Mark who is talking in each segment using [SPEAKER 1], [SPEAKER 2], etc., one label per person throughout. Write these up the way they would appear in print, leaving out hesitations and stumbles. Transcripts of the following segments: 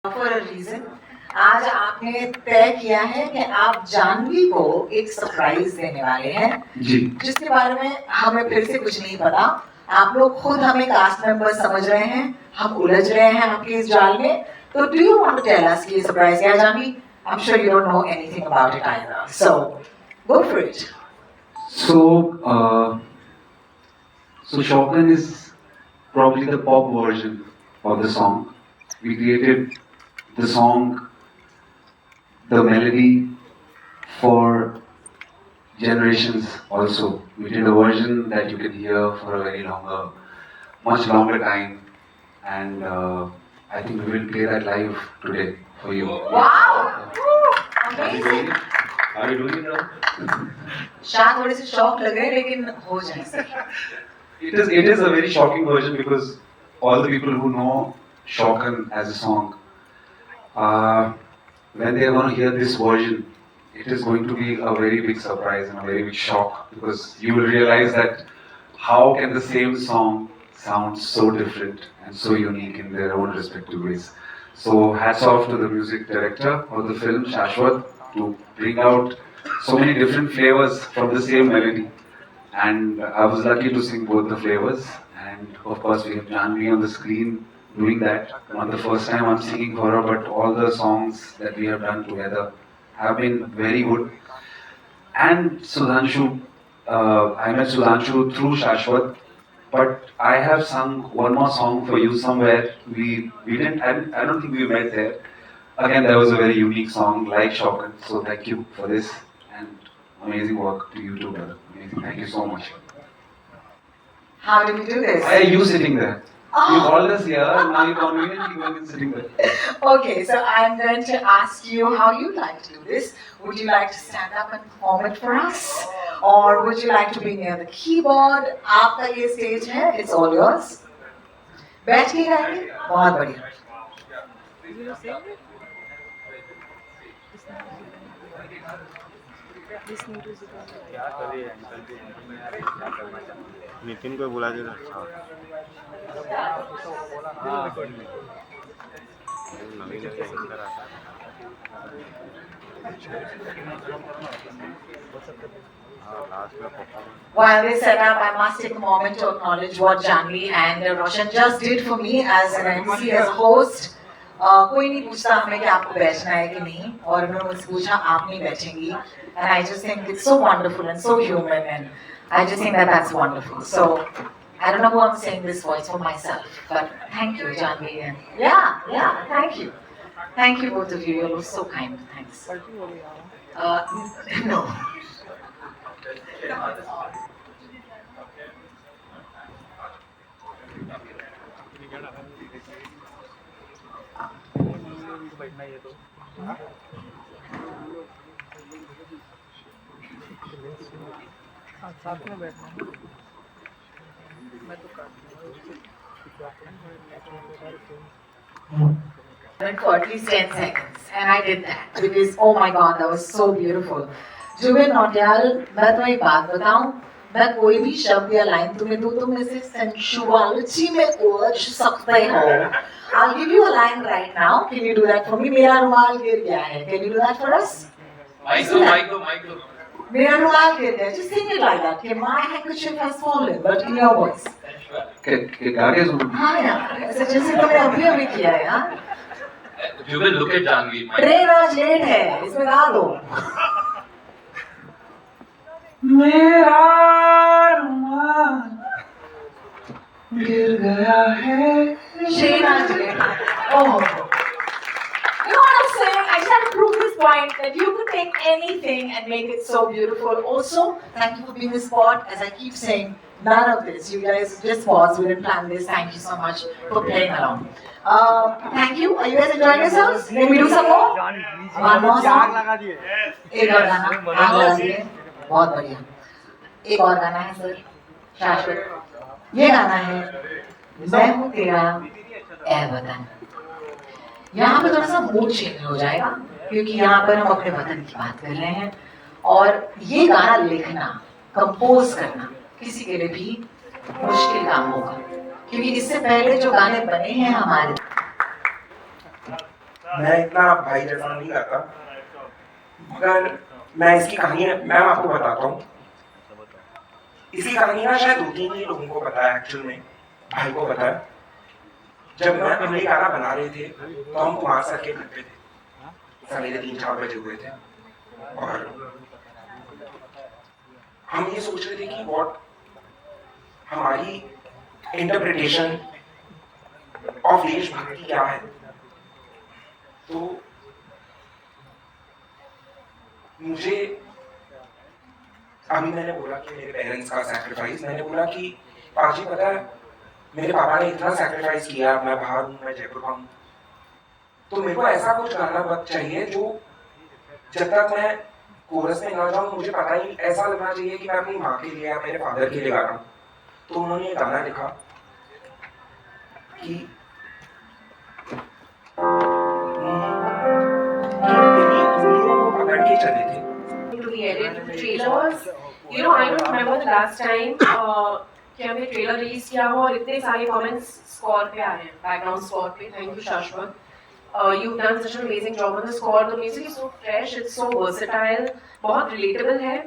[SPEAKER 1] For a reason आज आपने तय किया है कि आप जानवी को एक सरप्राइज देने वाले हैं
[SPEAKER 2] जी
[SPEAKER 1] जिसके बारे में हमें फिर से कुछ नहीं पता। आप लोग खुद हमें कास्ट मेंबर समझ रहे हैं, हम उलझ रहे हैं आपके इस जाल में। तो do you want to tell us कि ये सरप्राइज क्या है Janvi? I am sure you don't know anything about it either, so go for it.
[SPEAKER 2] so Shotgun is probably the pop version of the song. We created the song, the melody for generations also. We did a version that you can hear for a much longer time, and I think we will play that live today for you.
[SPEAKER 1] Wow,
[SPEAKER 2] Are we doing it? Are we doing it now?
[SPEAKER 1] शायद थोड़े से शौक लग रहे हैं लेकिन हो जाए।
[SPEAKER 2] It is a very shocking version because all the people who know Shotgun as a song, when they are going to hear this version, it is going to be a very big surprise and a very big shock because you will realize that how can the same song sound so different and so unique in their own respective ways. So hats off to the music director of the film, Shashwat, to bring out so many different flavors from the same melody. And I was lucky to sing both the flavors. And of course, we have Janvi on the screen doing that. Not the first time I'm singing for her, but all the songs that we have done together have been very good. And Sudhanshu, I met Sudhanshu through Shashwat, but I have sung one more song for you somewhere. We didn't. I don't think we met there. Again, that was a very unique song, like Shotgun. So thank you for this and amazing work to you too, brother. Amazing. Thank you so much.
[SPEAKER 1] How did we do this?
[SPEAKER 2] Why are you sitting there? You
[SPEAKER 1] Oh.
[SPEAKER 2] called us here, and now you're conveniently going and sitting there.
[SPEAKER 1] Okay, so I'm going to ask you how you like to do this. Would you like to stand up and perform it for us? Or would you like to be near the keyboard? आपका ये stage है, it's all yours. बैठ के गाएंगे? बहुत बढ़िया।
[SPEAKER 3] क्या कर रही है अंकल जी? क्या करना चाहते नितिन को बुला के अच्छा नवीन एंकर आता हाँ लास्ट में performance
[SPEAKER 1] While they set up, I must take a moment to acknowledge what Janvi and Roshan just did for me as an MC, as a host. कोई नहीं पूछता हमें कि आपको बैठना है कि नहीं, और उन्होंने मुझसे पूछा आप नहीं बैठेंगी, and I just think it's so wonderful and so human, and I just think that that's wonderful. So I don't know who I'm saying this voice for myself, but thank you, Janvi, and yeah, thank you both of you. You're so kind. Thanks. No.
[SPEAKER 3] बैठना ये तो
[SPEAKER 4] साथ में बैठना मैं तो
[SPEAKER 1] For at least 10 seconds, and I did that because oh my god, that was so beautiful. Zubin Nautiyal, मैं तुम्हें एक बात बताऊं, मैं कोई भी शब्द या लाइन तुम्हें दूं, तुम इसे sensuality में उलझ सकते हो। I'll give you a line right now. Can you do that for me? मेरा रुमाल गिर गया है. Can you do that for us?
[SPEAKER 3] Mike
[SPEAKER 1] मेरा रुमाल गिर गया है. Just sing it like that. कि my handkerchief has fallen, but in your voice.
[SPEAKER 2] गा के सुनो.
[SPEAKER 1] हाँ यार, ऐसे जैसे तुमने अभी किया है यार.
[SPEAKER 3] You will look at Janvi.
[SPEAKER 1] Train आज लेट है, इसमें गा दो.
[SPEAKER 2] मेरा रुमाल गिर गया है.
[SPEAKER 1] ट्रेन आज लेट है. Oh. You know what I'm saying? I just have to prove this point that you could take anything and make it so beautiful. Also, thank you for being the sport. As I keep saying, none of this. You guys just pause. We didn't plan this. Thank you so much for playing along. Thank you. Are you guys enjoying yourselves? Can we do some more? One more song.
[SPEAKER 4] लगा दिए
[SPEAKER 1] एक और गाना. आग लगा दिए. बहुत बढ़िया. एक और गाना है सर. शाश्वत. ये गाना है. मैं हूँ तेरा ऐ वतन. यहाँ पे थोड़ा सा मूड चेंज हो जाएगा क्योंकि यहाँ पर हम अपने वतन की बात कर रहे हैं, और ये गाना लिखना, कंपोज करना किसी के लिए भी मुश्किल काम होगा क्योंकि इससे पहले जो गाने बने हैं हमारे
[SPEAKER 5] मैं इतना भाई जैसा नहीं करता, मगर मैं इसकी कहानी मैं आपको बताता हूँ। इसकी कहानी ना शायद 2-3 ही लोगों को पता है, एक्चुअल में भाई को पता है। जब मैं अगले गाना बना रहे थे तो हम कुमार सर के घर पे थे, सवेरे 3-4 बजे हुए थे, और हम ये सोच रहे थे कि व्हाट हमारी इंटरप्रिटेशन ऑफ देशभक्ति क्या है। तो मुझे अभी मैंने बोला कि मेरे पेरेंट्स का सैक्रिफाइस, मैंने बोला कि पाजी पता है मेरे पापा ने इतना सैक्रिफाइस किया, मैं बाहर हूँ, मैं जयपुर का हूँ, तो मेरे को ऐसा कुछ गाना चाहिए जो जब तक मैं कोरस में ना जाऊँ मुझे पता ही ऐसा लगना चाहिए कि मैं अपनी माँ के लिए या मेरे फादर के लिए गा रहा हूँ। तो उन्होंने ये गाना लिखा कि तेरी उंगलियों को पकड़ के चले थे।
[SPEAKER 6] To the edit of the trailers, you know, I don't remember the last time कि हमने ट्रेलर रिलीज किया हो और इतने सारे कमेंट्स स्कोर पे आ रहे हैं, बैकग्राउंड स्कोर पे। थैंक यू शाश्वत, you've done such an amazing job on the score. The music is so fresh, it's so versatile, बहुत relatable है,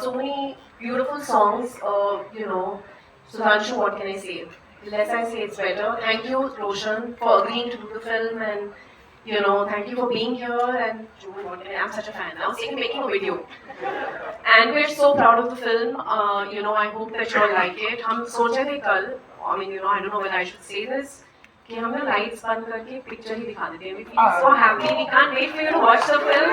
[SPEAKER 6] so many beautiful songs. You know, Sudhanshu, what can I say? Less I say, it's better. Thank you, Roshan, for agreeing to do the film, and you know, thank you for being here. And I'm such a fan. I'm seeing making a video, and we're so proud of the film. You know, I hope that you all like it. हम सोचे थे कल, I mean, you know, I don't know whether I should say this, कि हम ना lights बंद करके picture ही दिखा देते हैं. We feel so happy. We can't wait for you to watch the film.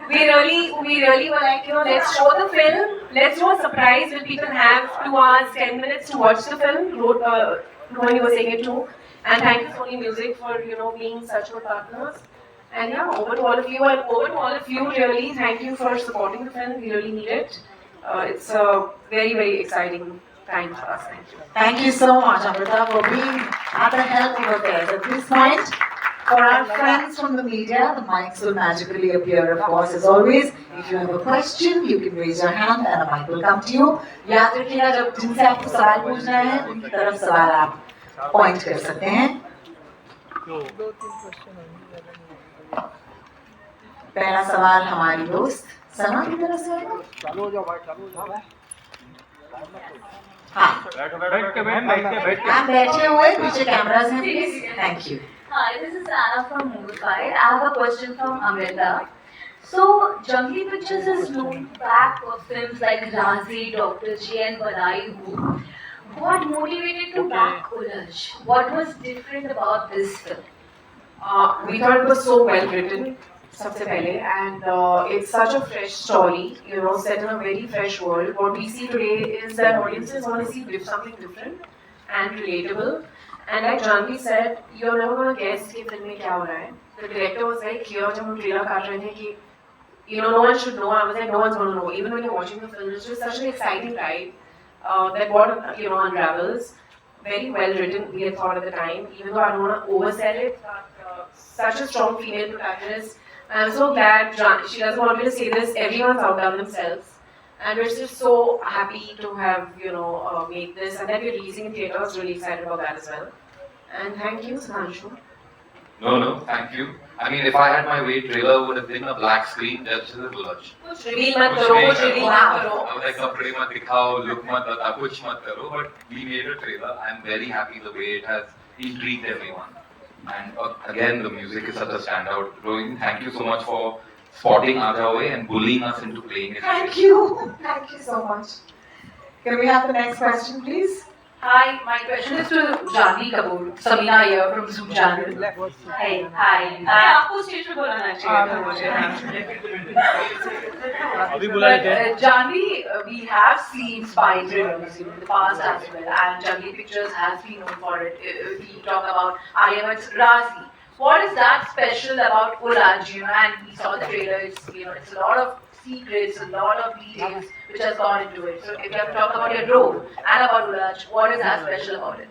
[SPEAKER 6] We really were like, you know, let's show the film. Let's do a surprise where people have 2 hours, 10 minutes to watch the film. Rohini was saying it too. And thank you Sony Music for, you know, being such good partners. And yeah, over to all of you, and over to all of you, really, thank you for supporting the film. We really need it. It's a very exciting time for us. Thank you.
[SPEAKER 1] Thank you so much, Amrita, for being at the help of affairs. At this point, for our friends from the media, the mics will magically appear, of course, as always. If you have a question, you can raise your hand and a mic will come to you. याद रखिएगा, जब जिनसे आपको सवाल पूछना है, उनकी तरफ सवाल आप पॉइंट कर सकते हैं.
[SPEAKER 4] 2-3 क्वेश्चन होंगे.
[SPEAKER 1] पहला सवाल हमारी दोस्त सना की तरफ से आएगा.
[SPEAKER 4] चालू हो जाओ भाई, चालू हो जाओ.
[SPEAKER 1] हाँ,
[SPEAKER 4] बैठ के
[SPEAKER 1] आप बैठे हुए पीछे कैमरास हैं, please. Thank you.
[SPEAKER 7] Hi, this is Anna from Movified. I have a question from Amrita. So, Junglee Pictures is known back for films like Razi, Dr. J and Badai. What motivated to back Ulaj? What was different about this film?
[SPEAKER 6] We thought it was so well written, सबसे पहले, and it's such a fresh story, you know, set in a very fresh world. What we see today is that audiences want to see something different and relatable. And like Janvi said, you're never going to guess कि film में क्या हो रहा है. The director was very clear जब हम trailer काट रहे थे कि, you know, no one should know. I was like, no one's going to know. Even when you're watching the film, it's just such an exciting ride that what, you know, unravels. Very well written, we had thought at the time. Even though I don't want to oversell it, but such a strong female protagonist. I'm so glad she doesn't want me to say this. Everyone's outdone themselves. And we're just so happy to have, you know, made this, and that we're releasing in theaters. Really excited about that as well. And thank you, Sudhanshu.
[SPEAKER 8] No, thank you. I mean, if I had my way, trailer would have been a black screen. Just as Ulaj.
[SPEAKER 6] कुछ reveal मत करो, कुछ reveal मत करो.
[SPEAKER 8] I was like, कपड़े मत दिखाओ, look मत बता, कुछ मत करो. But we made a trailer. I'm very happy the way it has intrigued everyone. And again, the music is such a standout. Rohini, thank you so much for spotting Aajaway and bullying us into playing it.
[SPEAKER 1] Thank you so much. Can we have the next question, please?
[SPEAKER 7] Hi, my question is to Janvi Kapoor. Samina here from Zoom Channel. Hey, hi. आपको stage पे बुलाना चाहिए.
[SPEAKER 4] अभी बुलाए थे.
[SPEAKER 7] Janvi, we have seen spy thrillers in the past as well, and Junglee Pictures has been known for it. We talk about Alia Razi. What is that special about Ulaj? You know, and we saw the trailer. It's, you know, it's a lot of secrets, a lot of details which has gone into it. So if you have to talk about your role and about Ulaj, what is that special about it?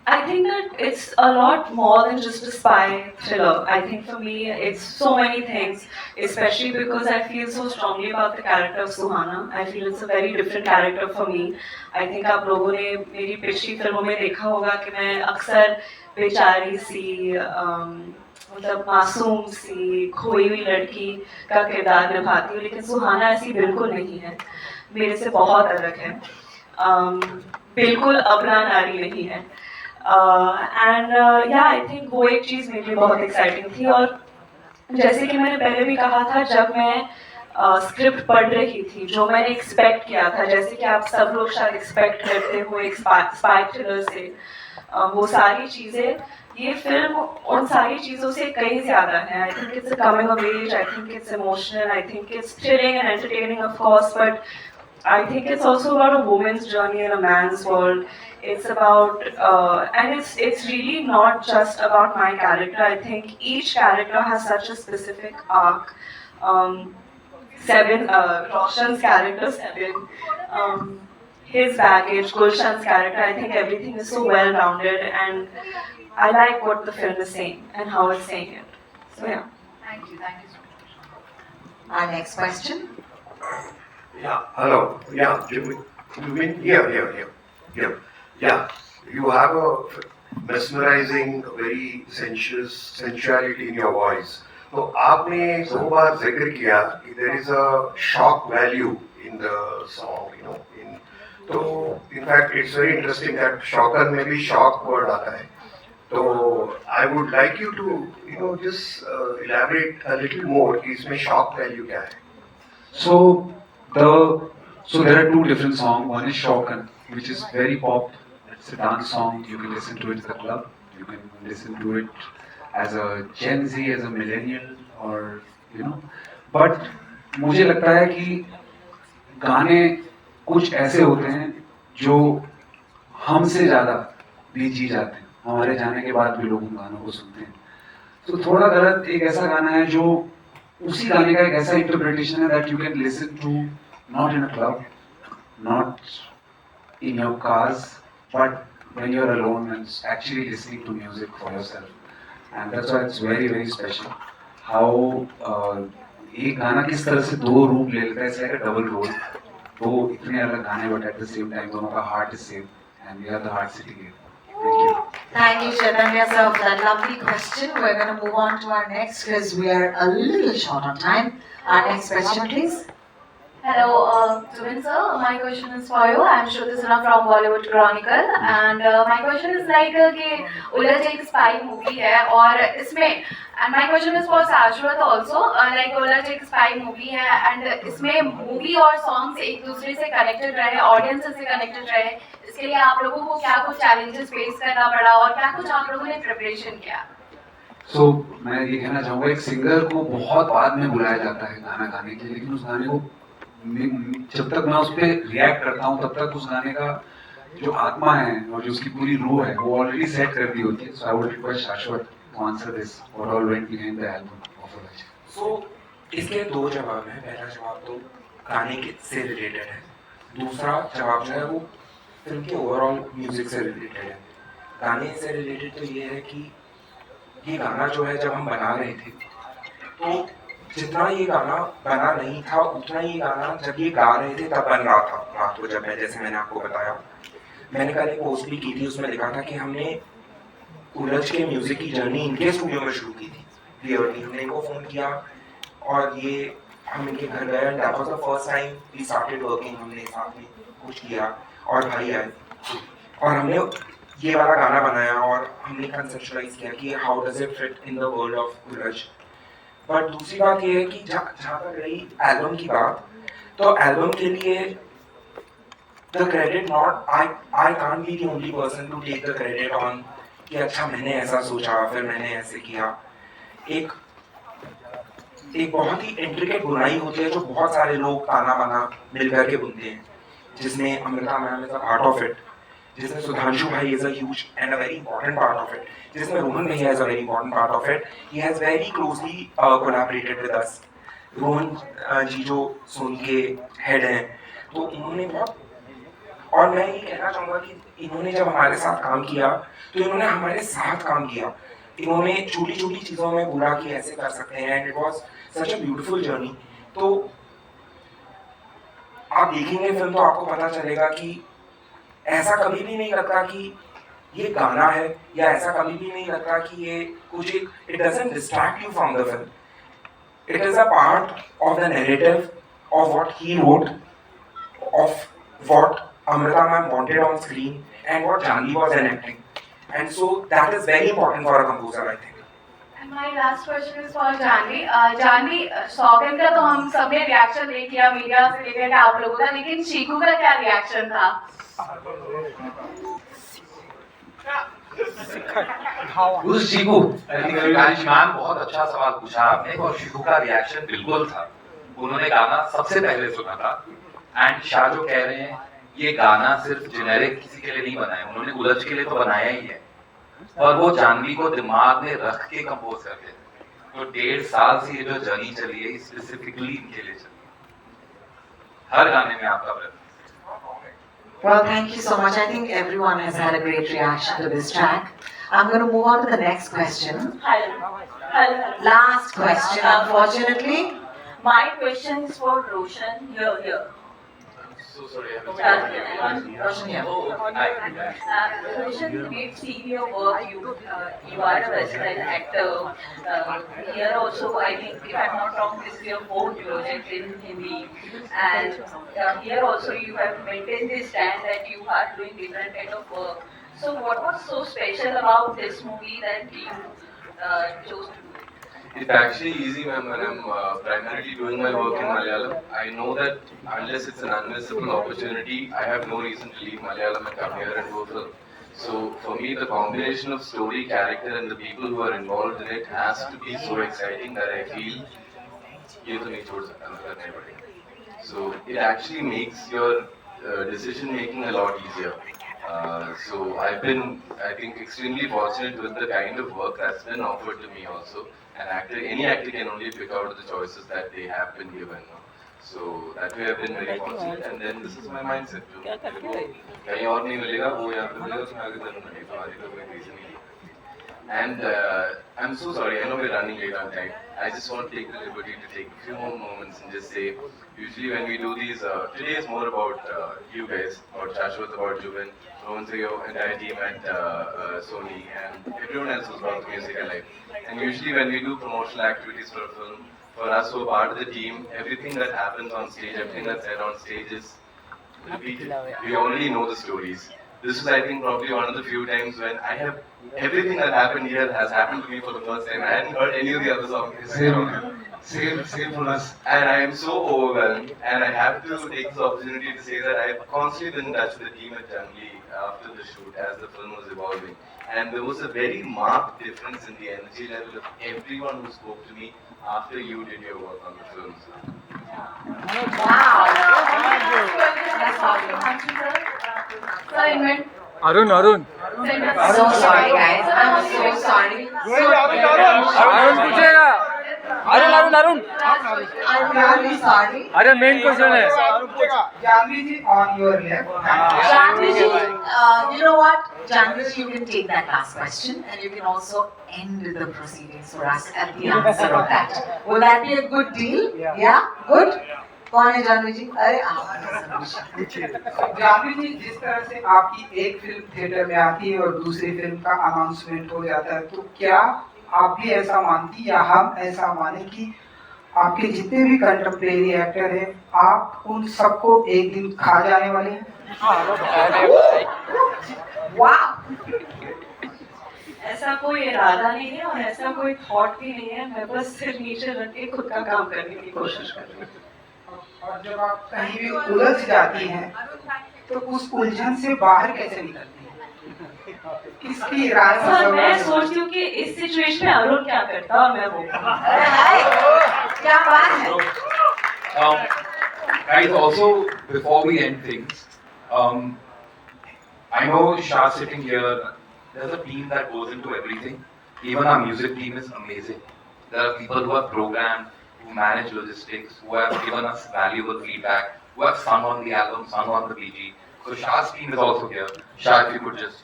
[SPEAKER 9] I think that it's a lot more than just a spy thriller. I think for me, it's so many things, especially because I feel so strongly about the character of Suhana. I feel it's a very different character for me. I think आप लोगों ने मेरी पिछली फिल्मों में देखा होगा कि मैं अक्सर बेचारी सी मतलब मासूम सी खोई हुई लड़की का किरदार निभाती हूँ, लेकिन सुहाना ऐसी बिल्कुल नहीं है, मेरे से बहुत अलग है, बिल्कुल अबला नारी नहीं है। एंड या आई थिंक वो एक चीज़ मेरे लिए बहुत एक्साइटिंग थी। और जैसे कि मैंने पहले भी कहा था, जब मैं स्क्रिप्ट पढ़ रही थी, जो मैंने एक्सपेक्ट किया था, जैसे कि आप सब लोग शायद एक्सपेक्ट करते हो एक स्पाई थ्रिलर से, वो सारी चीज़ें, ये फिल्म उन सारी चीज़ों से कहीं ज़्यादा है। I think it's a coming of age, I think it's emotional, I think it's thrilling and entertaining of course, but I think it's also about a woman's journey in a man's world. It's about, and it's really not just about my character. I think each character has such a specific arc. Roshan's character, Sebin, his baggage, Gulshan's character, I think everything is so well-rounded, and I like what the film is saying and how it's saying it. So yeah.
[SPEAKER 7] Thank you so much.
[SPEAKER 1] Our next question.
[SPEAKER 10] Yeah, hello. Yeah, you mean here. Yeah, you have a mesmerizing, very sensuality in your voice. तो आपने 2 बार जिक्र किया कि there is a shock value in the song, you know. तो in fact it's very interesting that shocker में भी shock word आता है. तो I would like you to, you know, just elaborate a little more कि इसमें shock value क्या है.
[SPEAKER 2] So there are 2 different songs. One is Shaukan, which is very pop. It's a dance song. You can listen to it at the club. You can listen to it as a Gen Z, as a millennial, or you know. But मुझे लगता है कि गाने कुछ ऐसे होते हैं जो हमसे ज़्यादा भी जी जाते हैं. हमारे जाने के बाद भी लोग उन गानों को सुनते हैं. तो थोड़ा गलत एक ऐसा गाना है जो उसी गाने का एक ऐसा इंटरप्रिटेशन है that you can listen to not in a club, not in your cars, but when you're alone and actually listening to music for yourself. And that's why it's very, very special. How एक गाना किस तरह से 2 रूप ले लेता है, it's like a double role. 2 इतने अलग गाने but at the same time दोनों का heart is same and we are the heart city here. Thank you.
[SPEAKER 1] Thank you, Chaitanya sir, for that lovely question. We're going to move on to our next because we are a little short on time. Our next question, please.
[SPEAKER 7] Hello, Zubin sir. My question is for you. I'm Shruti Sinha from Bollywood Chronicle, and my question is like कि उलझ एक spy movie है और इसमें and my question is for Shashwat also, like उलझ एक spy movie है and इसमें movie और songs एक दूसरे से connected रहे, audience से connected रहे, इसके लिए आप लोगों को क्या कुछ challenges face करना पड़ा और क्या कुछ आप लोगों ने preparation किया?
[SPEAKER 2] So मैं ये कहना चाहूँगा, एक सिंगर को बहुत बाद में बुलाया जाता है गाना गाने के लिए, लेकिन उस गाने को जब तक मैं उस पर रिएक्ट करता हूँ तब तक उस गाने का जो आत्मा है और जो उसकी पूरी रूह है वो ऑलरेडी सेट कर दी होती है. So I would request Shashwat to answer this, what all went behind the album of Uljh.
[SPEAKER 5] So इसके 2 जवाब हैं. पहला जवाब तो गाने के से रिलेटेड है, दूसरा जवाब जो है वो फिल्म के ओवरऑल म्यूजिक से रिलेटेड है. गाने से रिलेटेड तो ये है कि ये गाना जो है जब हम बना रहे थे तो जितना ये गाना बना नहीं था उतना ये गाना जब ये गा रहे थे तब बन रहा था रात को. जब मैं जैसे मैंने आपको बताया, मैंने कल एक पोस्ट भी की थी, उसमें लिखा था कि हमने उलझ के म्यूजिक की जर्नी इनके स्टूडियो में शुरू की थी. क्लियरली हमने इनको फ़ोन किया और ये हम इनके घर गए and that was the first time we started working. हमने साथ में कुछ किया और भाई आए और हमने ये वाला गाना बनाया और हमने कंसेप्चुअलाइज किया कि how does it fit in the world of उलझ. बट दूसरी बात ये है कि जहाँ तक रही एल्बम की बात, तो एल्बम के लिए the credit not I can't be the only person to take the credit on कि अच्छा मैंने ऐसा सोचा फिर मैंने ऐसे किया. एक बहुत ही इंट्रिकेट बुनाई होती है जो बहुत सारे लोग ताना बाना मिलकर के बुनते हैं, जिसमें Amrita ma'am is a part of it, जिसमें सुधांशु भाई is a huge and a very important part of it, जिसमें रोहन भैया is a very important part of it. He has very closely collaborated with us. Rohan जी जो सोनी के हेड हैं, तो उन्होंने बहुत, और मैं ये कहना चाहूँगा कि इन्होंने जब हमारे साथ काम किया तो इन्होंने हमारे साथ काम किया. इन्होंने छोटी छोटी चीज़ों में बोला कि ऐसे कर सकते हैं and it was such a beautiful journey. तो आप देखेंगे फिल्म तो आपको पता चलेगा कि ऐसा कभी भी नहीं लगता कि ये गाना है, या ऐसा कभी भी नहीं लगता कि ये कुछ एक, it doesn't distract you from the film. It is a part of the narrative of what he wrote, of what Amrita ma'am wanted on screen, and what Janvi was enacting. And so that is very important for a composer, I think.
[SPEAKER 7] And my last question is for Janvi. Janvi, सौगंध का तो हम सब ने reaction देख लिया media से लेकर आप लोगों का, लेकिन चीकू का क्या रिएक्शन था?
[SPEAKER 8] Who's Chiku? I think ma'am बहुत अच्छा सवाल पूछा आपने, और शिकू का रिएक्शन बिल्कुल था। उन्होंने गाना सबसे पहले सुना था, एंड शाह जो कह रहे हैं ये गाना सिर्फ जेनेरिक किसी के लिए नहीं बनाया, उन्होंने उलझ के लिए तो बनाया ही है, और वो जानवी को दिमाग में रख के कंपोज करते थे। तो 1.5 साल से ये जो जर्नी चली है स्पेसिफिकली इनके लिए चली है। हर गाने में आपका presence.
[SPEAKER 1] Well, thank you so much. I think everyone has had a great reaction to this track. I'm going to move on to the next question.
[SPEAKER 9] Hello.
[SPEAKER 1] Last question, unfortunately.
[SPEAKER 9] My question is for Roshan. Here.
[SPEAKER 8] So sorry,
[SPEAKER 1] Roshan here.
[SPEAKER 9] Roshan, we've seen your work. You are a versatile actor. Here also, I think, if I'm not wrong, this is your 4th project in Hindi. And here also, you have maintained this stand that you are doing different kind of work. So, what was so special about this movie that you chose to do?
[SPEAKER 11] It's actually easy, ma'am. When I'm primarily doing my work in Malayalam, I know that unless it's an unmissable opportunity, I have no reason to leave Malayalam and come here and do a film. So for me, the combination of story, character, and the people who are involved in it has to be so exciting that I feel ये तो नहीं छोड़ सकता, मैं करना ही पड़ेगा. So it actually makes your decision making a lot easier. So I've been, I think, extremely fortunate with the kind of work that's been offered to me also. Any actor can only pick out the choices that they have been given. So that way I've been very fortunate, and then this is my mindset too. कहीं और नहीं मिलेगा, वो यहाँ पे मिलेगा, तो मैं आगे जरूर नहीं, तुम्हारी तो कोई reason नहीं. And I'm so sorry, I know we're running late on time. I just want to take the liberty to take a few more moments and just say, usually when we do these, today is more about you guys, about Shashwat, about Juven, Rohan Sayo, entire team at Sony, and everyone else who's brought the music alive. And usually when we do promotional activities for a film, for us who are part of the team, everything that happens on stage, everything that's said on stage is repeated. We already know the stories. This is, I think, probably one of the few times when I have everything that happened here has happened to me for the first time. I hadn't heard any of the other songs.
[SPEAKER 2] Same for us.
[SPEAKER 11] And I am so overwhelmed, and I have to take this opportunity to say that I've constantly been in touch with the team at Junglee after the shoot as the film was evolving. And there was a very marked difference in the energy level of everyone who spoke to me after you did your work on the film.
[SPEAKER 4] Arun.
[SPEAKER 1] So sorry, guys. I'm so sorry.
[SPEAKER 4] Arun पूछेगा. Arun.
[SPEAKER 1] I'm really sorry.
[SPEAKER 4] अरे main question है.
[SPEAKER 12] Janvi ji, on your left.
[SPEAKER 1] Janvi ji, you know what? Janvi ji, you can take that last question, and you can also end the proceedings for us at the answer of that. Will that be a good deal? Yeah? Good? कौन है जानवी जी? अरे
[SPEAKER 12] जानवी जी, जिस तरह से आपकी एक film theatre में आती है और दूसरी फिल्म का अनाउंसमेंट हो जाता है, तो क्या आप भी ऐसा मानती या हम ऐसा माने कि आपके जितने भी कंटेम्परेरी एक्टर हैं, आप उन सबको एक दिन खा जाने वाले हैं?
[SPEAKER 9] ऐसा कोई इरादा नहीं है और ऐसा कोई थॉट भी नहीं है. मैं बस सिर्फ नीचे रख के खुद का काम करने की कोशिश कर रही हूँ.
[SPEAKER 12] और जब आप कहीं भी उलझ जाती हैं, तो उस उलझन से बाहर कैसे निकलती हैं? किसकी राय?
[SPEAKER 9] मैं सोचती हूँ कि इस सिचुएशन में अरुण क्या करता और मैं वो
[SPEAKER 1] क्या बात है?
[SPEAKER 8] Guys, also before we end things, I know Shah sitting here. There's a team that goes into everything. Even our music team is amazing. There are people who are programmed, who manage logistics, who have given us valuable feedback, who have sung on the album, sung on the BG. So Shah's team is also here. Shah, if you could just.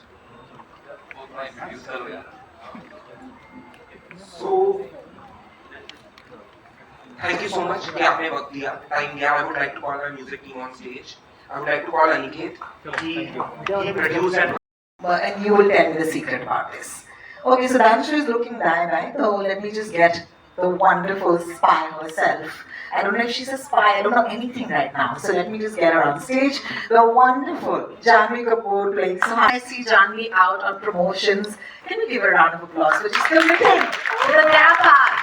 [SPEAKER 5] So, thank you so much कि आपने वक्त दिया, time दिया. I would like to call our music team on stage. I would like to call Aniket. He produced and
[SPEAKER 1] And you will tell me the secret about this. Okay, so Danshu is looking bye-bye, so let me just get the wonderful spy herself. I don't know if she's a spy, I don't know anything right now, so let me just get her on stage. The wonderful Janhvi Kapoor playing. So I see Janhvi out on promotions. Can we give her a round of applause for just committing with a tap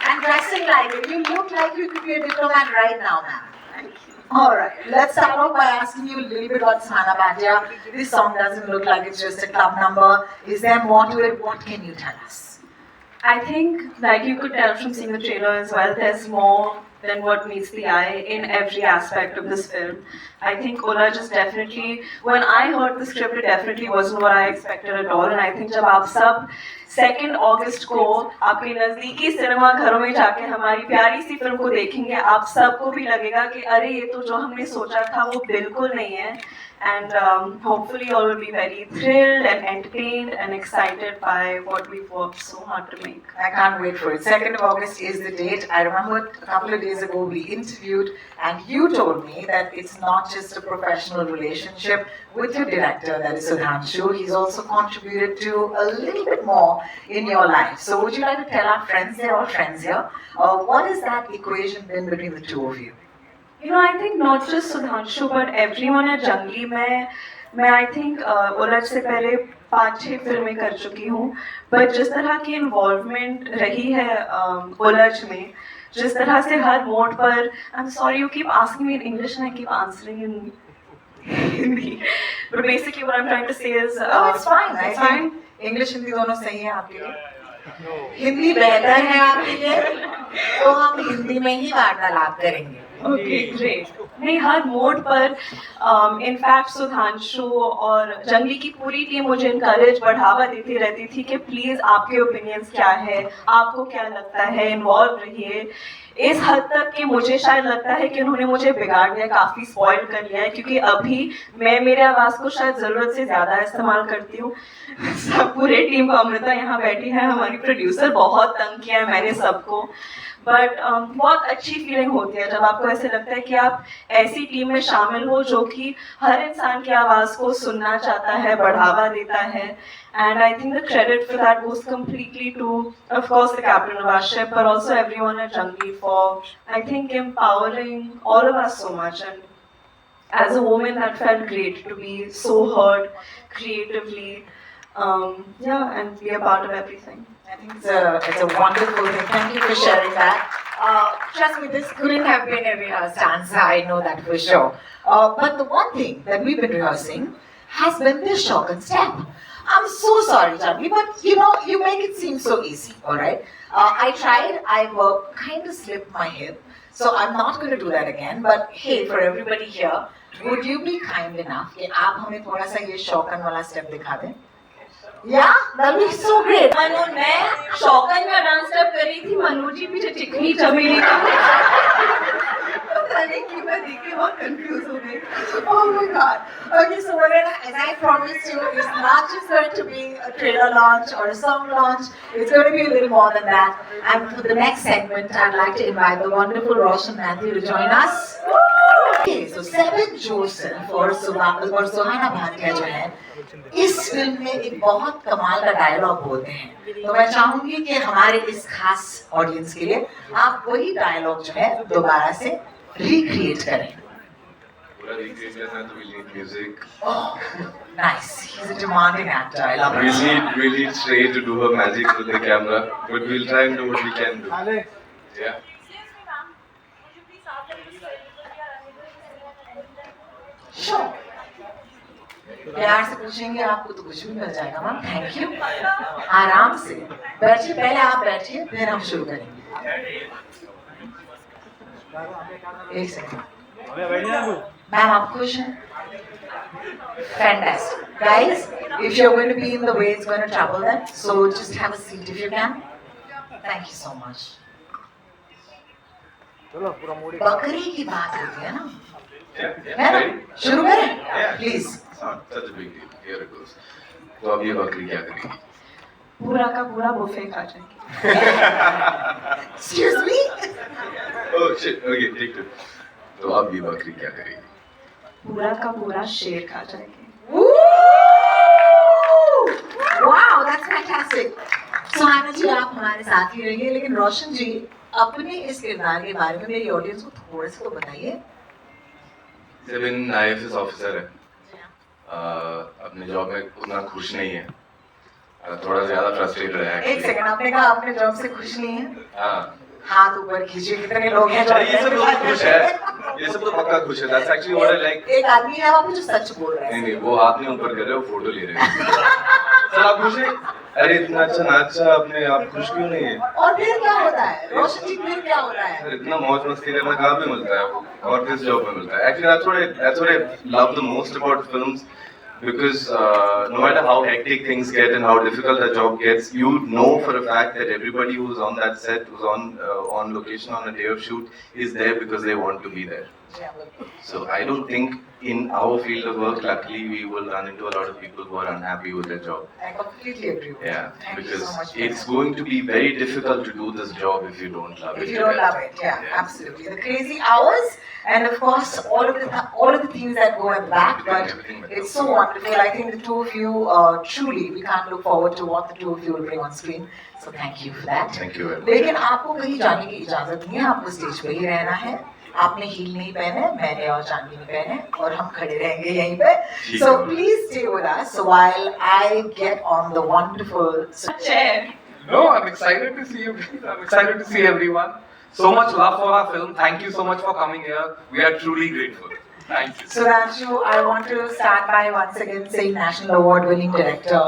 [SPEAKER 1] and dressing like it? You look like you could be a diplomat right now, ma'am. Thank you. Alright, let's start off by asking you a little bit about Suhana Bhatia. This song doesn't look like it's just a club number. Is there more to it? What can you tell us?
[SPEAKER 9] I think, like you could tell from seeing the trailer as well, there's more than what meets the eye in every aspect of this film. I think Ola just definitely, when I heard the script, it definitely wasn't what I expected at all. And I think जब आप सब 2 अगस्त को आपके नज़दीकी cinema घरों में जाके हमारी प्यारी सी फिल्म को देखेंगे, आप सबको भी लगेगा कि अरे ये तो जो हमने सोचा था वो बिल्कुल नहीं है. And hopefully all will be very thrilled and entertained and excited by what we've worked so hard to make.
[SPEAKER 1] I can't wait for it. 2nd of August is the date. I remember a couple of days ago we interviewed and you told me that it's not just a professional relationship with your director, that is Sudhanshu. He's also contributed to a little bit more in your life. So would you like to tell our friends, they're all friends here, what has that equation been between the two of you?
[SPEAKER 9] You know, I think not just Sudhanshu, but everyone at Jungly, मैं I think ओलज से पहले 5-6 फिल्में कर चुकी हूँ, but जिस तरह की involvement रही है ओलज में, जिस तरह से हर मोड पर, I'm sorry you keep asking me in English and I keep answering in Hindi, but basically what I'm trying to say is
[SPEAKER 1] no, it's fine.
[SPEAKER 9] It's fine.
[SPEAKER 1] English Hindi दोनों सही है आपके लिए. हिंदी बेहतर है आपके लिए, तो हम हिंदी में ही वार्तालाप करेंगे.
[SPEAKER 9] Okay, great. नहीं, हर मोड पर इनफैक्ट सुधांशु और जंगली की पूरी टीम मुझे इनकरेज बढ़ावा देती रहती थी कि प्लीज़ आपके ओपिनियंस क्या है, आपको क्या लगता है, इन्वॉल्व रहिए. इस हद तक कि मुझे शायद लगता है कि उन्होंने मुझे बिगाड़ दिया, काफ़ी स्पॉइल कर लिया है, क्योंकि अभी मैं मेरे आवाज़ को शायद ज़रूरत से ज़्यादा इस्तेमाल करती हूँ. सब पूरे टीम को, अमृता यहाँ बैठी है, हमारी प्रोड्यूसर, बहुत तंग किया है मैंने सबको. बट बहुत अच्छी फीलिंग होती है जब आपको ऐसे लगता है कि आप ऐसी टीम में शामिल हो जो कि हर इंसान की आवाज़ को सुनना चाहता है, बढ़ावा देता है. And I think the credit for that goes completely to, of course, the captain of our ship, but also everyone at Jungly for, I think, empowering all of us so much. And as a woman, that felt great to be so heard creatively, and be a part of everything.
[SPEAKER 1] I think it's a wonderful thing. Thank you for sharing that. Trust me, this couldn't have been a rehearsed stanza, I know that for sure. But the one thing that we've been rehearsing has been this shock and step. I'm so sorry, Janhvi, but you make it seem so easy, alright? I tried, I kind of slipped my hip, so I'm not going to do that again. But hey, for everybody here, would you be kind enough कि आप हमें थोड़ा सा ये शौकन वाला step दिखा दें? Yeah, that'll be so great.
[SPEAKER 9] Manu, मैं शौकन का डांस स्टेप कर रही थी, मनु जी पीछे चिकनी चमेली का.
[SPEAKER 1] पता नहीं क्यों मैं देख के बहुत confused हो गई. Oh my God. Okay, so we're gonna, as I promised you, it's not just going to be a trailer launch or a song launch. It's going to be a little more than that. And for the next segment, I'd like to invite the wonderful Roshan Matthew to join us. Okay, so 7 Joseph और सुहाना भाटिया जो है इस film में एक बहुत कमाल का dialogue बोलते हैं. तो मैं चाहूंगी कि हमारे इस खास ऑडियंस के लिए आप वही डायलॉग जो है दोबारा से रिक्रिएट करें.
[SPEAKER 11] पूरा रिक्रिएट करना तो we'll need music.
[SPEAKER 1] Oh, nice. He's a demanding actor. I love it.
[SPEAKER 11] We'll need Trey to do her magic with the camera, but we'll try and do what we can do. Yeah.
[SPEAKER 1] Sure. प्यार से पूछेंगे आपको तो कुछ भी मिल जाएगा ma'am. Thank you. आराम से बैठिए, पहले आप बैठिए फिर हम शुरू करेंगे. एक सेकंड. मैम आप खुश हैं? Fantastic. Guys, if you're going to be in the way, it's going to trouble them. So just have a seat if you can. Thank you so much. बकरी की बात होती है ना? है ना? शुरू करें? Please.
[SPEAKER 11] Such a big deal. Here it goes. तो अब ये बकरी क्या करेगी?
[SPEAKER 9] पूरा का पूरा बुफे खा जाएगी.
[SPEAKER 1] Excuse me?
[SPEAKER 11] Oh shit. Okay, take two. तो अब ये बकरी क्या करेगी?
[SPEAKER 9] पूरा का पूरा शेर खा जाएगी.
[SPEAKER 1] that's fantastic. सुहाना जी आप हमारे साथ ही रहिए, लेकिन रोशन जी अपने इस किरदार के बारे में मेरी ऑडियंस को थोड़ा सा तो बताइए।
[SPEAKER 11] सेवन आईएफएस ऑफिसर है, अपने जॉब में उतना खुश नहीं है, थोड़ा ज्यादा फ्रस्ट्रेटेड है।
[SPEAKER 1] एक सेकंड, आपने कहा अपने जॉब से खुश नहीं है?
[SPEAKER 11] हाँ,
[SPEAKER 1] हाथ ऊपर खींचिए, कितने लोग हैं
[SPEAKER 11] ये सब तो खुश है, ये सब तो पक्का खुश है। That's actually what I like.
[SPEAKER 1] एक आदमी है वहाँ पे जो सच बोल रहा है।
[SPEAKER 11] नहीं, वो हाथ नहीं ऊपर कर रहे, वो फोटो ले रहे हैं। सर आप खुश हैं? अरे इतना अच्छा नाचा आपने, आप खुश क्यों नहीं है?
[SPEAKER 1] और फिर क्या होता है रोशन जी, फिर क्या होता है?
[SPEAKER 11] सर इतना मौज मस्ती करना कहाँ पे मिलता है और किस जॉब में मिलता है? Actually that's what I love the most about films, because no matter how hectic things get and how difficult a job gets, you know for a fact that everybody who's on that set, who's on location on a day of shoot, is there because they want to be there. So I don't think in our field of work, luckily, we will run into a lot of people who are unhappy with their job.
[SPEAKER 1] I completely agree with you.
[SPEAKER 11] Yeah,
[SPEAKER 1] Thank you
[SPEAKER 11] because
[SPEAKER 1] so much for
[SPEAKER 11] it's
[SPEAKER 1] that.
[SPEAKER 11] going to be very difficult to do this job if you don't love it.
[SPEAKER 1] If you don't love it, yeah, absolutely. The crazy hours, and of course all of the things that go at the back, but it's so wonderful. I think the two of you, truly, we can't look forward to what the two of you will bring on screen. So thank you for that.
[SPEAKER 11] Thank you very much.
[SPEAKER 1] लेकिन आपको कहीं जाने की इजाजत नहीं है, आपको stage पे ही रहना है। आपने हील नहीं पहने, मैंने और जानवी ने पहने, और हम खड़े रहेंगे यहीं पे। So please stay with us while I get on the wonderful chair.
[SPEAKER 8] No, I'm excited to see you. I'm excited to see everyone. So much love for our film. Thank you so much for coming here. We are truly grateful. Thank you.
[SPEAKER 1] So Ranju, I want to start by once again saying National Award winning director.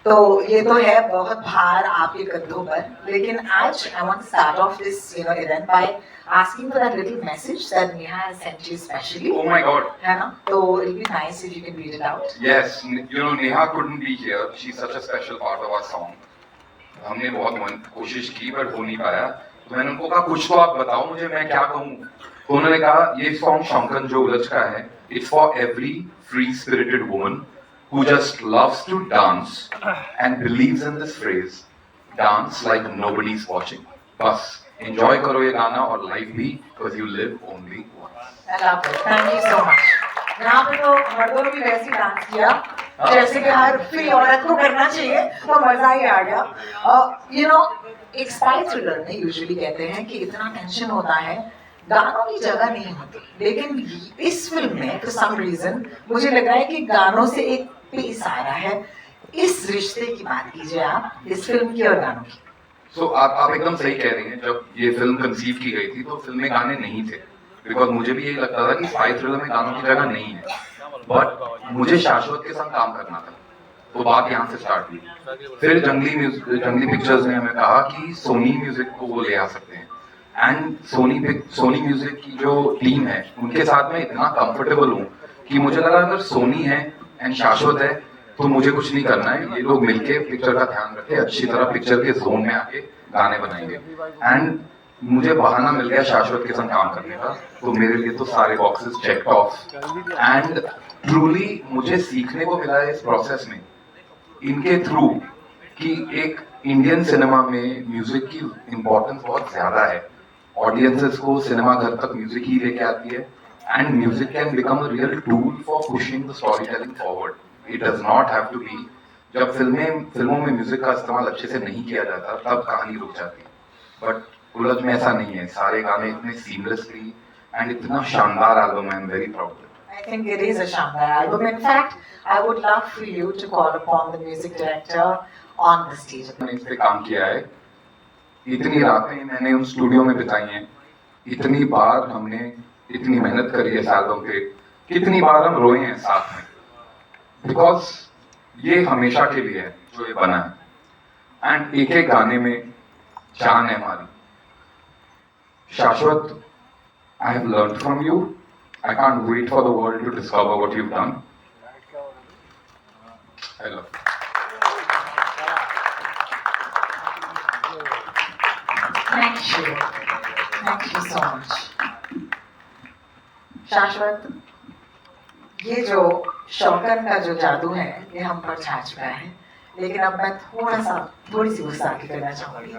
[SPEAKER 1] तो ये तो है बहुत भार आपके कंधों पर, लेकिन आज I want to start off this event by asking for that little message that Neha has sent you specially.
[SPEAKER 8] Oh my God.
[SPEAKER 1] है ना? तो it'll be nice if you can read it out.
[SPEAKER 8] Yes, Neha couldn't be here. She's such a special part of our song. हमने बहुत कोशिश की पर हो नहीं पाया, तो मैंने उनको कहा कुछ तो आप बताओ मुझे, मैं क्या कहूँ। तो उन्होंने कहा ये सॉन्ग शौकन जो उलझ का है, it's for every free spirited woman who just loves to dance and believes in this phrase, dance like nobody's watching. बस enjoy करो ये गाना और life भी, because you live only once.
[SPEAKER 1] I love it. Thank you so much. यहाँ पे तो मर्दों ने भी वैसे ही डांस किया जैसे कि हर फ्री औरत को करना चाहिए, तो मजा ही आ गया। एक स्पाई थ्रिलर में यूजुअली कहते हैं कि इतना टेंशन होता है, गानों की जगह नहीं होती, लेकिन इस फिल्म में फॉर सम रीजन मुझे लग रहा है कि गानों से एक पेस आ रहा है। इस रिश्ते की बात कीजिए आप, इस फिल्म की और गानों की।
[SPEAKER 8] So, आप एकदम सही कह रही हैं। जब ये फिल्म कंसीव की गई थी तो फिल्म में गाने नहीं थे, बिकॉज मुझे भी यही लगता था कि स्पाई थ्रिलर में गानों की जगह नहीं है, बट मुझे शाश्वत के साथ काम करना था, तो बात यहाँ से स्टार्ट हुई। फिर जंगली पिक्चर्स ने हमें कहा कि सोनी म्यूजिक को वो ले आ सकते हैं, एंड सोनी म्यूजिक की जो टीम है उनके साथ में इतना कंफर्टेबल हूँ कि मुझे लगा अगर सोनी है एंड शाश्वत है तो मुझे कुछ नहीं करना है, ये लोग मिलके पिक्चर का ध्यान रखे, अच्छी तरह पिक्चर के जोन में आके गाने बनाएंगे। एंड मुझे बहाना मिल गया शाश्वत के साथ काम करने का, तो मेरे लिए तो सारे boxes checked of. And truly मुझे सीखने को मिला है इस प्रोसेस में इनके थ्रू कि एक इंडियन सिनेमा में म्यूजिक की इम्पोर्टेंस बहुत ज्यादा है, ऑडियंसेस को सिनेमा घर तक म्यूजिक ही लेके आती है, and music can become a real tool for pushing the story telling forward. It does not have to be, जब फिल्मों में म्यूजिक का इस्तेमाल अच्छे से नहीं किया जाता तब कहानी रुक जाती है, बट उलझ में ऐसा नहीं है, सारे गाने इतने सीमलेसली एंड इतना शानदार एल्बम है। I am very proud.
[SPEAKER 1] I think it is a Shandar album. In fact, I would love for you to call upon the music director on the stage.
[SPEAKER 8] मैंने इस पे काम किया है, इतनी रातें मैंने उन स्टूडियो में बिताई हैं, इतनी बार हमने इतनी मेहनत करी है इस एल्बम पे, कितनी बार हम रोए हैं साथ में, बिकॉज ये हमेशा के लिए है जो ये बना है, एंड एक एक गाने में जान है हमारी। शाश्वत, I have learned from you. I can't wait for the world to discover what you've done. I love you.
[SPEAKER 1] Thank you. Thank you so much. शाश्वत, ये जो शौकन का जो जादू है ये हम पर छा चुका है, लेकिन अब मैं थोड़ी सी गुस्ताखी करना चाहूंगी।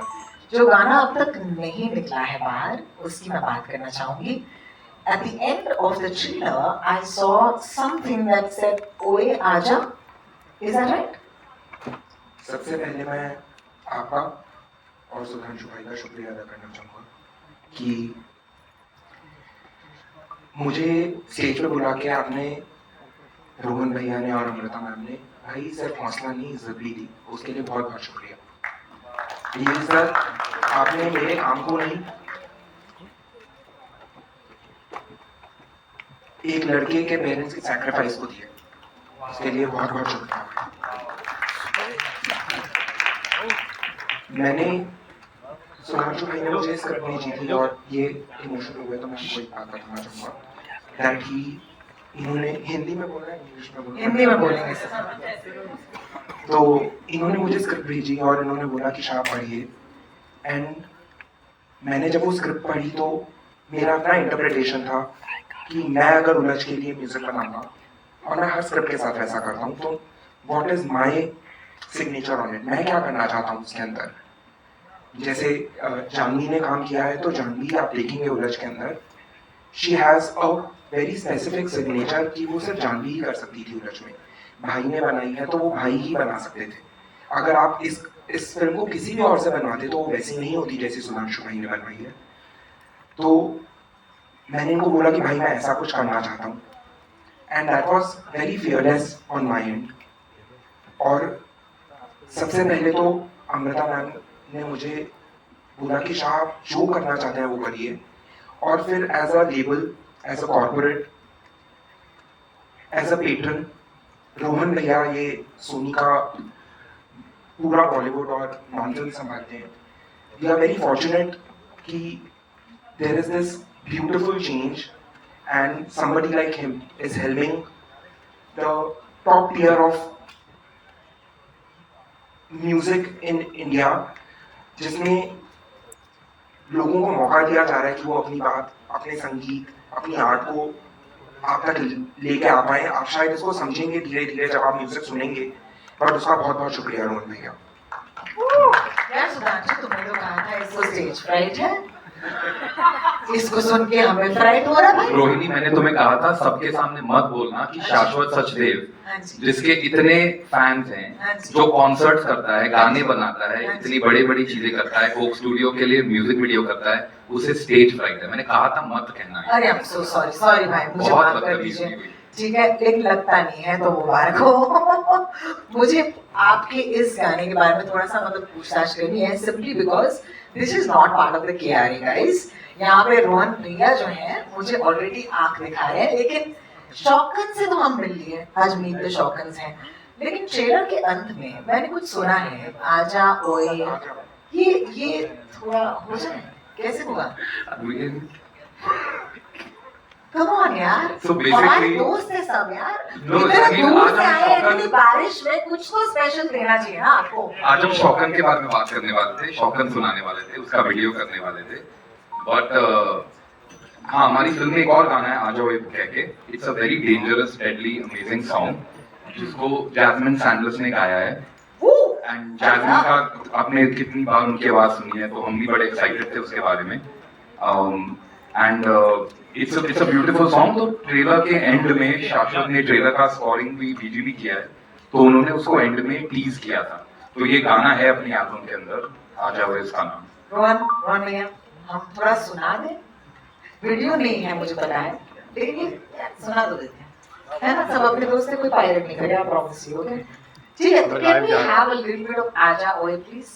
[SPEAKER 1] जो गाना अब तक नहीं निकला है बाहर, उसकी मैं बात करना चाहूंगी। At the end of the trailer, I saw something that said "Oye Aja." Is that right?
[SPEAKER 5] सबसे पहले मैं आपका और सुधांशु भाई का शुक्रिया अदा करना चाहूँगा कि मुझे स्टेज पे बुला के आपने, रोहन भैया ने और अमृता मैम ने भाई सिर्फ हौसला नहीं इज्जत भी दी, उसके लिए बहुत बहुत शुक्रिया। ये सर आपने मेरे काम को नहीं, एक लड़के के पेरेंट्स के सैक्रिफाइस को दिया, उसके लिए बहुत बहुत शुक्रिया। मैंने सुधांशु भाई ने मुझे स्क्रिप्ट भेजी थी और ये इमोशनल हुए तो मैं आपको एक बात बताना चाहूँगा दैट ही इन्होंने हिंदी में बोला है, इंग्लिश में बोला,
[SPEAKER 1] हिंदी में बोलेंगे सर।
[SPEAKER 5] तो इन्होंने मुझे स्क्रिप्ट भेजी और इन्होंने बोला कि शाह पढ़िए, एंड मैंने जब वो स्क्रिप्ट पढ़ी तो मेरा अपना इंटरप्रिटेशन था कि मैं अगर उलझ के लिए म्यूजिक बनाऊंगा और मैं हर स्क्रिप्ट के साथ वैसा करता हूँ तो what is my signature on it, मैं क्या करना चाहता हूँ उसके अंदर। जैसे जानवी ने काम किया है तो जानवी आप देखेंगे उलझ के अंदर she has a very specific signature कि वो सिर्फ जानवी ही कर सकती थी उलझ में। भाई ने बनाई है तो वो भाई ही बना सकते थे। अगर आप इस फिल्म को किसी भी और से बनवाते तो वो वैसी नहीं होती जैसी सुधांशु भाई ने बनवाई है। तो मैंने इनको बोला कि भाई मैं ऐसा कुछ करना चाहता हूँ, and that was very fearless on my and. और सबसे पहले तो अमृता मैम ने मुझे बोला कि शाह आप जो करना चाहते हैं वो करिए, और फिर as a label, as a corporate, as a patron, Rohan भैया ये सोनी का पूरा बॉलीवुड और नॉन फिल्म संभालते हैं। वी आर वेरी फॉर्चुनेट कि there is this beautiful change and somebody like him is helping the top tier of music in India, जिसमें लोगों को मौका दिया जा रहा है कि वो अपनी बात, अपने संगीत, अपनी आर्ट को आप तक लेके आ पाए। आप शायद इसको समझेंगे धीरे धीरे जब आप म्यूजिक सुनेंगे, पर उसका बहुत बहुत शुक्रिया रोहन भैया।
[SPEAKER 1] यार सुधांशु, तुमने तो कहा था इसको स्टेज फ्राइट है, इसको सुन के हमें फ्राइट हो रहा है भाई।
[SPEAKER 8] रोहिणी, मैंने तुम्हें कहा था सबके सामने मत बोलना कि शाश्वत सचदेव जिसके इतने फैंस हैं, जो कॉन्सर्ट्स करता है, गाने बनाता है, इतनी बड़ी बड़ी चीजें करता है, कोक स्टूडियो के लिए म्यूजिक वीडियो करता है, उसे स्टेज फ्राइट है। मैंने कहा था मत कहना है।
[SPEAKER 1] अरे I am so sorry, sorry भाई, मुझे माफ कर दीजिए। ठीक है, लेकिन लगता नहीं है तो मुबारक हो। मुझे आपके इस गाने के बारे में थोड़ा सा मतलब पूछताछ करनी है, simply because this is not part of the KRA guys. यहाँ पे रोहन भैया जो हैं मुझे ऑलरेडी आंख दिखा रहे हैं, लेकिन शौकन से तो हम मिल लिए, आज मीट द शौकन्स हैं। लेकिन ट्रेलर के अंत में मैंने कुछ सुना है, आजा ओए, ये थोड़ा हो जाए, कैसे हुआ? Come on यार,
[SPEAKER 8] So basically-
[SPEAKER 1] हमारे दोस्त है सब यार,
[SPEAKER 8] No,
[SPEAKER 1] इतने
[SPEAKER 8] I mean,
[SPEAKER 1] दूर
[SPEAKER 8] आज
[SPEAKER 1] से
[SPEAKER 8] हम
[SPEAKER 1] आए हैं,
[SPEAKER 8] शौकन-
[SPEAKER 1] इतनी बारिश में, कुछ तो स्पेशल देना चाहिए ना आपको।
[SPEAKER 8] आज हम शौकन के बारे में बात करने वाले थे, शौकन सुनाने वाले थे, उसका वीडियो करने वाले थे, बट हाँ, हमारी फिल्म में एक और गाना है आजा ओए कह के। It's a very dangerous, deadly, amazing song जिसको जैस्मिन सैंडलर्स ने गाया है। एंड जैस्मिन का आपने कितनी बार उनकी आवाज सुनी है, तो हम भी बड़े एक्साइटेड थे उसके बारे में। And it's a beautiful song. तो ट्रेलर के एंड में शाश्वत ने ट्रेलर का स्कोरिंग भी बीजीबी किया है, तो उन्होंने उसको एंड में टीज किया था। तो ये गाना है अपनी एल्बम के अंदर, आजा ओए इसका नाम।
[SPEAKER 1] रोहन भैया, हम थोड़ा सुना दें? वीडियो नहीं है मुझे पता है, लेकिन ये सुना दो देते हैं, है ना? सब अपने दोस्त से कोई पायरेट नहीं करेगा, प्रॉमिस यू। ओके, ठीक है, तो can we have a little bit of Aaja Oye please?